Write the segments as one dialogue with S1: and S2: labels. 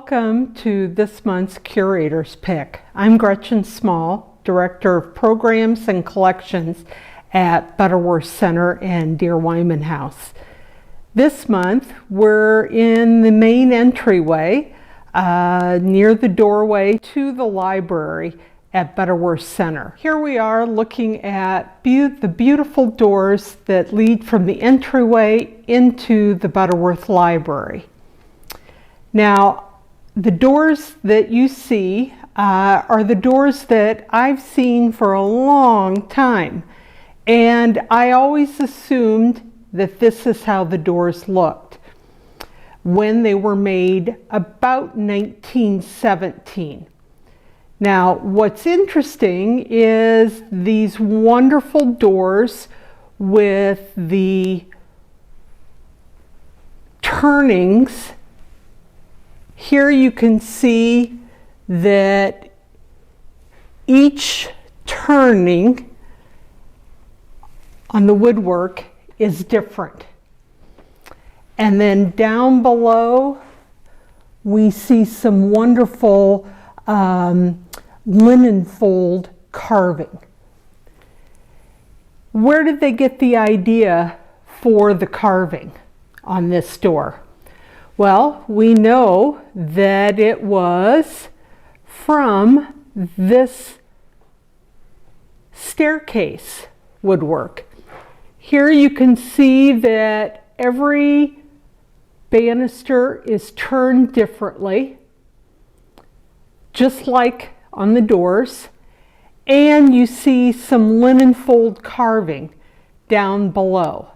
S1: Welcome to this month's Curator's Pick. I'm Gretchen Small, Director of Programs and Collections at Butterworth Center and Dear Wyman House. This month we're in the main entryway near the doorway to the library at Butterworth Center. Here we are looking at the beautiful doors that lead from the entryway into the Butterworth Library. Now, the doors that you see are the doors that I've seen for a long time, and I always assumed that this is how the doors looked when they were made about 1917. Now, what's interesting is these wonderful doors with the turnings. Here you can see that each turning on the woodwork is different. And then down below, we see some wonderful linen fold carving. Where did they get the idea for the carving on this door? Well, we know that it was from this staircase woodwork. Here you can see that every banister is turned differently, just like on the doors, and you see some linen fold carving down below.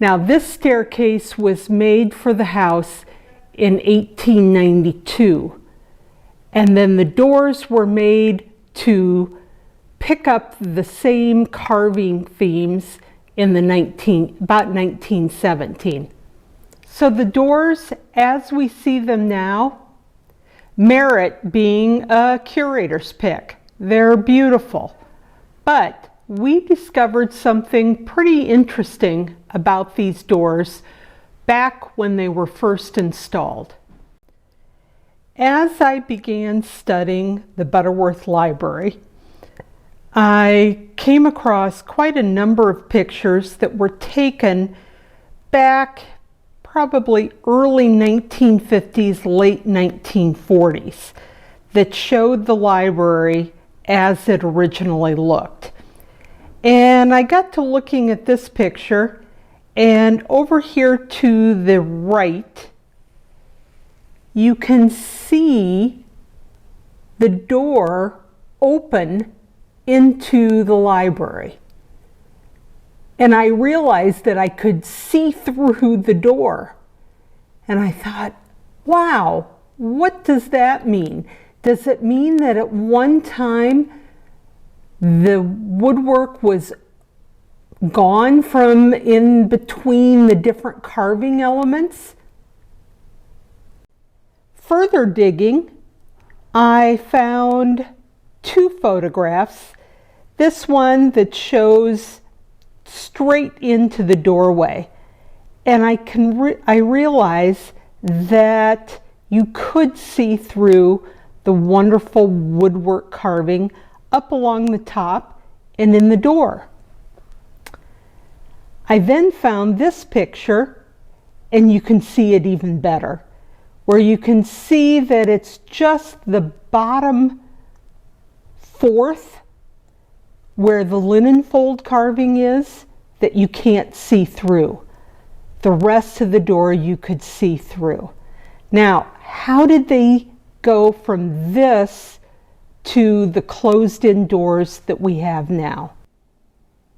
S1: Now, this staircase was made for the house in 1892, and then the doors were made to pick up the same carving themes in about 1917. So the doors, as we see them now, merit being a curator's pick. They're beautiful, but we discovered something pretty interesting about these doors back when they were first installed. As I began studying the Butterworth Library, I came across quite a number of pictures that were taken back probably early 1950s, late 1940s, that showed the library as it originally looked. And I got to looking at this picture, and over here to the right, you can see the door open into the library. And I realized that I could see through the door. And I thought, wow, what does that mean? Does it mean that at one time the woodwork was gone from in between the different carving elements? Further digging, I found two photographs. This one that shows straight into the doorway, and I realize that you could see through the wonderful woodwork carving up along the top and in the door. I then found this picture, and you can see it even better, where you can see that it's just the bottom fourth where the linen fold carving is that you can't see through. The rest of the door you could see through. Now, how did they go from this to the closed-in doors that we have now?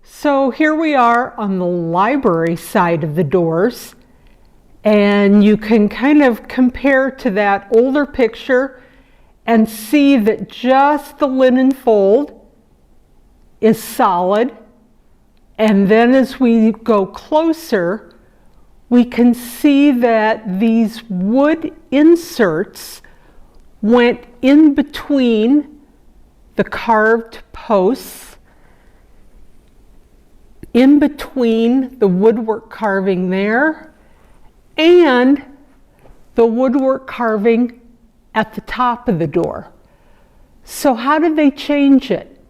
S1: So here we are on the library side of the doors, and you can kind of compare to that older picture and see that just the linen fold is solid. And then as we go closer, we can see that these wood inserts went in between the carved posts, in between the woodwork carving there, and the woodwork carving at the top of the door. So how did they change it?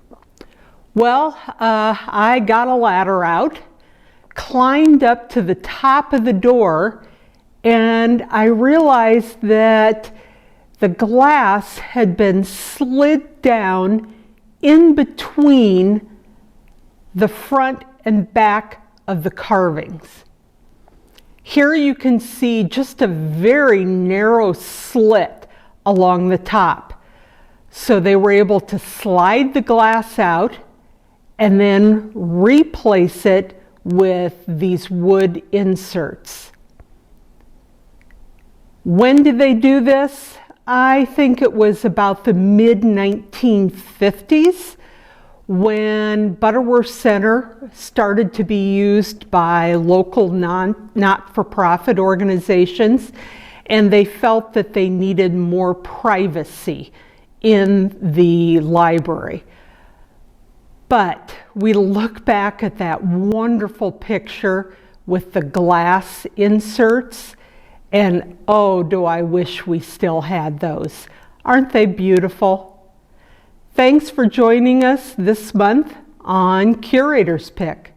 S1: Well, I got a ladder out, climbed up to the top of the door, and I realized that the glass had been slid down in between the front and back of the carvings. Here you can see just a very narrow slit along the top. So they were able to slide the glass out and then replace it with these wood inserts. When did they do this? I think it was about the mid-1950s when Butterworth Center started to be used by local not-for-profit organizations, and they felt that they needed more privacy in the library. But we look back at that wonderful picture with the glass inserts, and oh, do I wish we still had those. Aren't they beautiful? Thanks for joining us this month on Curator's Pick.